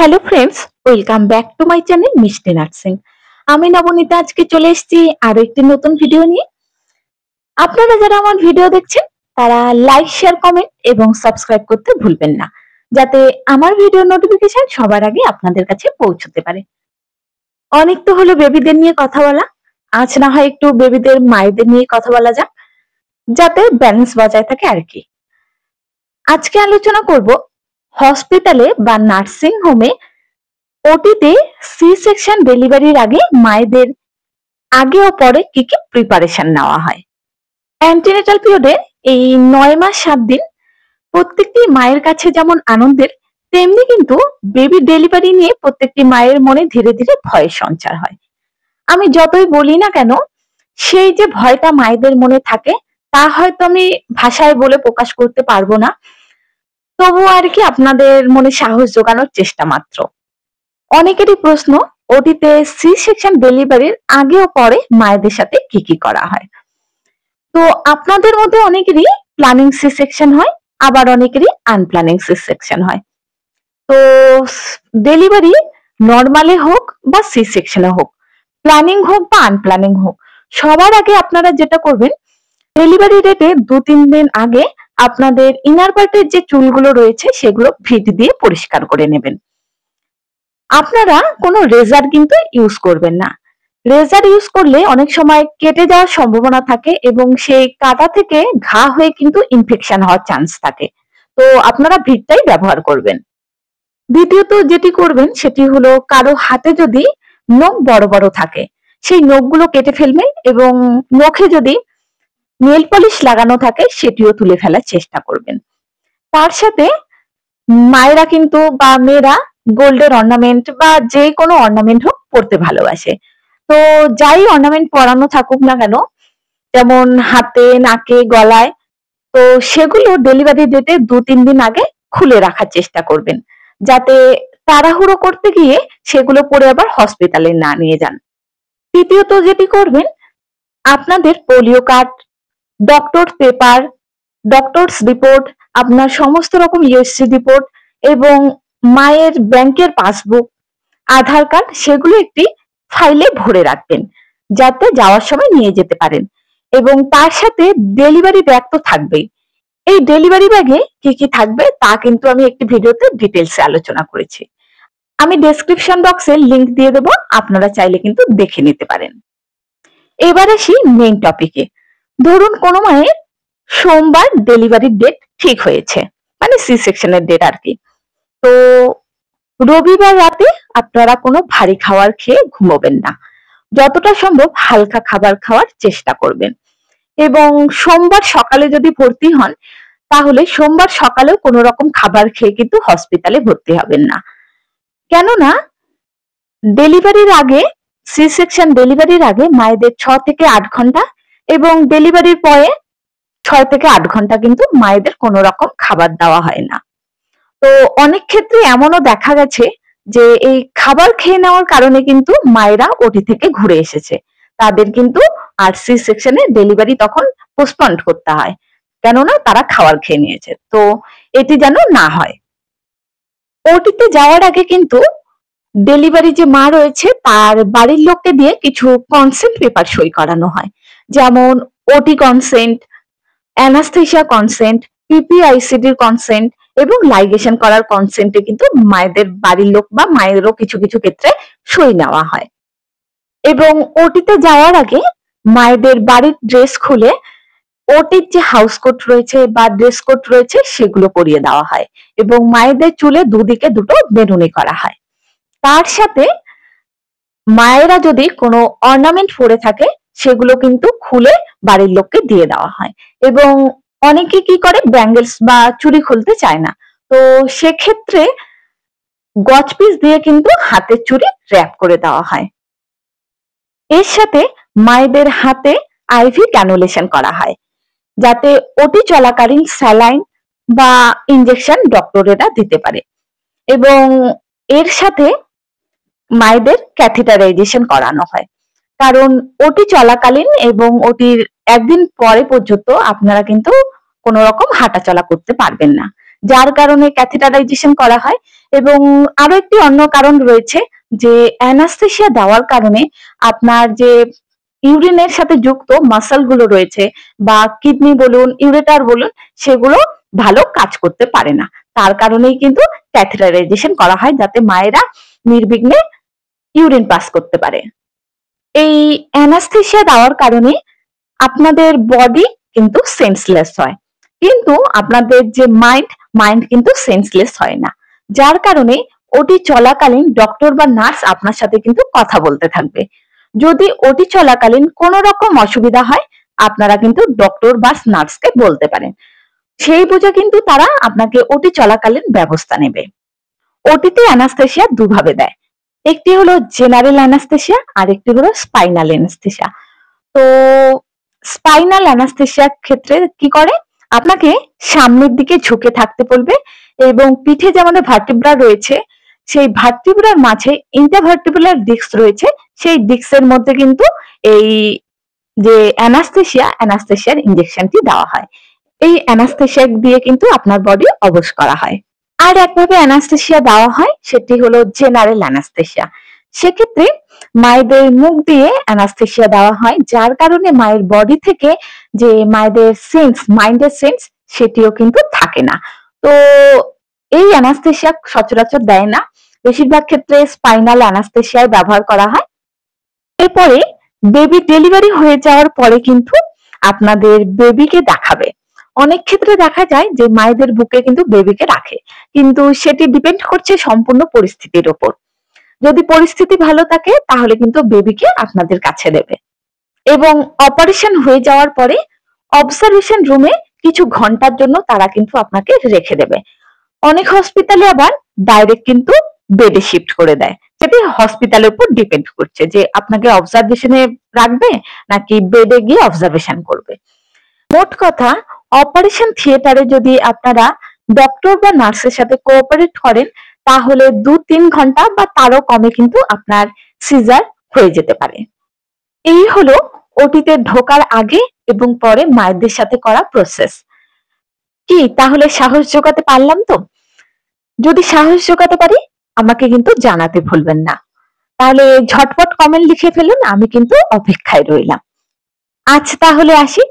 Hello friends, welcome back to my channel মিষ্টি nursing. আমি নবনীতা আজকে চলে এসেছি আরো একটি নতুন ভিডিও নিয়ে। আপনারা যারা আমার ভিডিও দেখছেন তারা লাইক, শেয়ার, কমেন্ট এবং সাবস্ক্রাইব করতে ভুলবেন না, যাতে আমার ভিডিও নোটিফিকেশন সবার আগে আপনাদের কাছে পৌঁছতে পারে। অনেক তো হলো বেবিদের নিয়ে কথা বলা, আজ না হয় একটু বেবিদের মায়েদের নিয়ে কথা বলা যাক, যাতে ব্যালেন্স বজায় থাকে আর কি। আজকে আলোচনা করব হসপিটালে বা নার্সিং হোমে ওটিতে সি সেকশন ডেলিভারির আগে মায়েদের আগে ও পরে কি কি প্রিপারেশন নেওয়া হয়। অ্যান্টিনেটাল পিরিয়ডে এই 9 মাস 7 দিন প্রত্যেকটি মায়ের কাছে যেমন আনন্দের, তেমনি কিন্তু বেবি ডেলিভারি নিয়ে প্রত্যেকটি মায়ের মনে ধীরে ধীরে ভয়ের সঞ্চার হয়। আমি যতই বলি না কেন, সেই যে ভয়টা মায়েদের মনে থাকে তা হয়তো আমি ভাষায় বলে প্রকাশ করতে পারবো না, তবুও আর কি আপনাদের মনে সাহস জোগানোর চেষ্টা মাত্র। অনেকেরই প্রশ্ন, ওটিতে সি সেকশন ডেলিভারির আগে ও পরে মায়েদের সাথে কি কি করা হয়। তো আপনাদের মধ্যে অনেকেরই প্ল্যানিং সি সেকশন হয়, আবার অনেকেরই আনপ্ল্যানিং সি সেকশন হয়। তো ডেলিভারি নর্মালে হোক বা সি সেকশনে হোক, প্ল্যানিং হোক বা আনপ্ল্যানিং হোক, সবার আগে আপনারা যেটা করবেন, ডেলিভারি ডেটে 2-3 দিন আগে আপনাদের ইনার পার্টের যে চুলগুলো রয়েছে সেগুলো ভিট দিয়ে পরিষ্কার করে নেবেন। আপনারা কোনো রেজার কিন্তু ইউজ করবেন না। রেজার ইউজ করলে অনেক সময় কেটে যাওয়ার সম্ভাবনা থাকে এবং সেই কাটা থেকে ঘা হয়ে কিন্তু ইনফেকশন হওয়ার চান্স থাকে। তো আপনারা ভিটটাই ব্যবহার করবেন। দ্বিতীয়ত যেটি করবেন সেটি হলো, কারো হাতে যদি নখ বড় বড় থাকে সেই নখগুলো কেটে ফেলবেন এবং নখে যদি নেল পলিশ লাগানো থাকে সেটিও তুলে ফেলার চেষ্টা করবেন। তার সাথে মায়েরা কিন্তু বা মেয়েরা গোল্ডের অর্নামেন্ট বা যে কোনো অর্নামেন্ট হোক পরতে ভালোবাসে। তো যাই অর্নামেন্ট পরানো থাকুক না কেন, যেমন হাতে, নাকে, গলায়, তো সেগুলো ডেলিভারি ডেটে 2-3 দিন আগে খুলে রাখার চেষ্টা করবেন, যাতে তাড়াহুড়ো করতে গিয়ে সেগুলো পরে আবার হসপিটালে না নিয়ে যান। তৃতীয়ত যেটি করবেন, আপনাদের polio card, doctor paper, doctors report, আপনার সমস্ত রকম ইউএসসি রিপোর্ট এবং মায়ের ব্যাংকের পাসবুক, আধার কার্ড, সেগুলো একটি ফাইলে ভরে রাখবেন, যাতে যাওয়ার সময় নিয়ে যেতে পারেন। এবং তার সাথে ডেলিভারি ব্যাগ তো থাকবেই। এই ডেলিভারি ব্যাগে কি কি থাকবে তা কিন্তু আমি একটি ভিডিওতে ডিটেলসে আলোচনা করেছি। আমি ডেসক্রিপশন বক্সে লিংক দিয়ে দেবো, আপনারা চাইলে কিন্তু দেখে নিতে পারেন। এবার আসি মেইন টপিকে। ধরুন কোনো মায়ের সোমবার ডেলিভারির ডেট ঠিক হয়েছে, মানে সি সেকশনের ডেট আর কি। তো রবিবার রাতে আপনারা কোনো ভারী খাবার খেয়ে ঘুমোবেন না, যতটা সম্ভব হালকা খাবার খাওয়ার চেষ্টা করবেন। এবং সোমবার সকালে যদি ভর্তি হন, তাহলে সোমবার সকালেও কোনো রকম খাবার খেয়ে কিন্তু হসপিটালে ভর্তি হবেন না। কেননা ডেলিভারির আগে, সি সেকশন ডেলিভারির আগে মায়েদের 6 থেকে 8 ঘন্টা এবং ডেলিভারির পরে 6 থেকে 8 ঘন্টা কিন্তু মায়েদের কোনো রকম খাবার দেওয়া হয় না। তো অনেক ক্ষেত্রে এমনও দেখা গেছে যে এই খাবার খেয়ে নেওয়ার কারণে কিন্তু মায়েরা ওটি থেকে ঘুরে এসেছে, তাদের কিন্তু আর সি সেকশনে ডেলিভারি তখন পোস্টপন্ড করতে হয়, কেননা তারা খাবার খেয়ে নিয়েছে। তো এটি যেন না হয়। ওটিতে যাওয়ার আগে কিন্তু ডেলিভারি যে মা রয়েছে তার বাড়ির লোককে দিয়ে কিছু কনসেন্ট পেপার সই করানো হয়, যেমন ওটি কনসেন্ট, অ্যানাস্থেসিয়া কনসেন্ট, পিপিআইসিডির কনসেন্ট এবং লাইগেশন করার কনসেন্টে কিন্তু মায়েদের বাড়ির লোক বা মায়েরও কিছু কিছু ক্ষেত্রে সই নেওয়া হয়। এবং ওটিতে যাওয়ার আগে মায়েদের বাড়ির ড্রেস খুলে ওটির যে হাউস কোট রয়েছে বা ড্রেস কোট রয়েছে সেগুলো পরিয়ে দেওয়া হয় এবং মায়েদের চুলে দুদিকে দুটো বেনুনি করা হয়। তার সাথে মায়েরা যদি কোনো অর্নামেন্ট পরে থাকে সেগুলো কিন্তু খুলে বাড়ির লোককে দিয়ে দেওয়া হয়। এবং অনেকে কি করে, ব্যাঙ্গেলস বা চুড়ি খুলতে চায় না, তো সেক্ষেত্রে গজ পিস দিয়ে কিন্তু হাতের চুড়ি র‍্যাপ করে দেওয়া হয়। এর সাথে মায়েদের হাতে আইভি ক্যানুলেশন করা হয়, যাতে ওটি চলাকালীন স্যালাইন বা ইনজেকশন ডক্টরেরা দিতে পারে। এবং এর সাথে মায়েদের ক্যাথিটারাইজেশন করানো হয়, কারণ ওটি চলাকালীন এবং ওটির একদিন পরে পর্যন্ত আপনারা কিন্তু কোনো রকম হাঁটাচলা করতে পারবেন না, যার কারণে ক্যাথেটারাইজেশন করা হয়। এবং আরো একটি অন্য কারণ রয়েছে যে অ্যানাস্থেসিয়া দেওয়ার কারণে আপনার যে ইউরিনের সাথে যুক্ত মাসল গুলো রয়েছে বা কিডনি বলুন, ইউরেটার বলুন, সেগুলো ভালো কাজ করতে পারে না। তার কারণেই কিন্তু ক্যাথেটারাইজেশন করা হয়, যাতে মায়েরা নির্বিঘ্নে ইউরিন পাস করতে পারে। এই অ্যানাস্থেসিয়া দেওয়ার কারণে আপনাদের বডি কিন্তু সেন্সলেস হয়, কিন্তু আপনাদের যে মাইন্ড কিন্তু সেন্সলেস হয় না। যার কারণে ওটি চলাকালীন ডক্টর বা নার্স আপনার সাথে কিন্তু কথা বলতে থাকবে। যদি ওটি চলাকালীন কোনো রকম অসুবিধা হয়, আপনারা কিন্তু ডক্টর বা নার্সকে বলতে পারেন। সেই বুঝে কিন্তু তারা আপনাকে ওটি চলাকালীন ব্যবস্থা নেবে। ওটিতে অ্যানাস্থেসিয়া দুভাবে দেয়, একটি হলো জেনারেল অ্যানাস্থেসিয়া আর একটি হলো স্পাইনাল অ্যানাস্থেসিয়া। তো স্পাইনাল অ্যানাস্থেসিয়ার ক্ষেত্রে কি করে, আপনাকে সামনের দিকে ঝুঁকে থাকতে বলবে এবং পিঠে যে আমাদের ভার্টিব্রা রয়েছে, সেই ভার্টিব্রার মাঝে ইন্টারভার্টিবুলার ডিস্ক রয়েছে, সেই ডিস্কের মধ্যে কিন্তু এই যে অ্যানাস্থেসিয়ার ইনজেকশনটি দেওয়া হয়। এই অ্যানাস্থেসিয়া দিয়ে কিন্তু আপনার বডি অবশ করা হয়। আর একভাবে অ্যানাস্থেসিয়া দেওয়া হয়, সেটি হলো জেনারেল অ্যানাস্থেসিয়া। সেক্ষেত্রে মায়েদের মুখ দিয়ে অ্যানাস্থেসিয়া দেওয়া হয়, যার কারণে মায়ের বডি থেকে যে মায়েদের মাইন্ডের সেন্স সেটিও কিন্তু থাকে না। তো এই অ্যানাস্থেসিয়া সচরাচর দেয় না, বেশিরভাগ ক্ষেত্রে স্পাইনাল অ্যানাস্থেসিয়ায় ব্যবহার করা হয়। এরপরে বেবি ডেলিভারি হয়ে যাওয়ার পরে কিন্তু আপনাদের বেবিকে দেখাবে। অনেক ক্ষেত্রে দেখা যায় যে মায়েদের বুকে কিন্তু বেবিকে রাখে, কিন্তু সেটি ডিপেন্ড করছে সম্পূর্ণ পরিস্থিতির উপর। যদি পরিস্থিতি ভালো থাকে তাহলে কিন্তু বেবিকে আপনাদের কাছে দেবে। এবং অপারেশন হয়ে যাওয়ার পরে অবজারভেশন রুমে কিছু ঘন্টার জন্য তারা কিন্তু আপনাকে রেখে দেবে। অনেক হসপিটালে আবার ডাইরেক্ট কিন্তু বেডে শিফট করে দেয়, সেটি হসপিটালের উপর ডিপেন্ড করছে যে আপনাকে অবজারভেশনে রাখবে নাকি বেডে গিয়ে অবজারভেশন করবে। মোট কথা, অপারেশন থিয়েটারে যদি আপনারা ডক্টর বা নার্সের সাথে কোঅপারেট করেন, তাহলে 2-3 ঘন্টা বা তারও কমে কিন্তু আপনার সিজার হয়ে যেতে পারে। এই হলো ওটিতে ঢোকার আগে এবং পরে মায়েদের সাথে করা প্রসেস। কি তাহলে সাহস জোগাতে পারলাম তো? যদি সাহস জোগাতে পারি, আমাকে কিন্তু জানাতে ভুলবেন না। তাহলে ঝটপট কমেন্ট লিখে ফেলুন, আমি কিন্তু অপেক্ষায় রইলাম। আজ তাহলে আসি,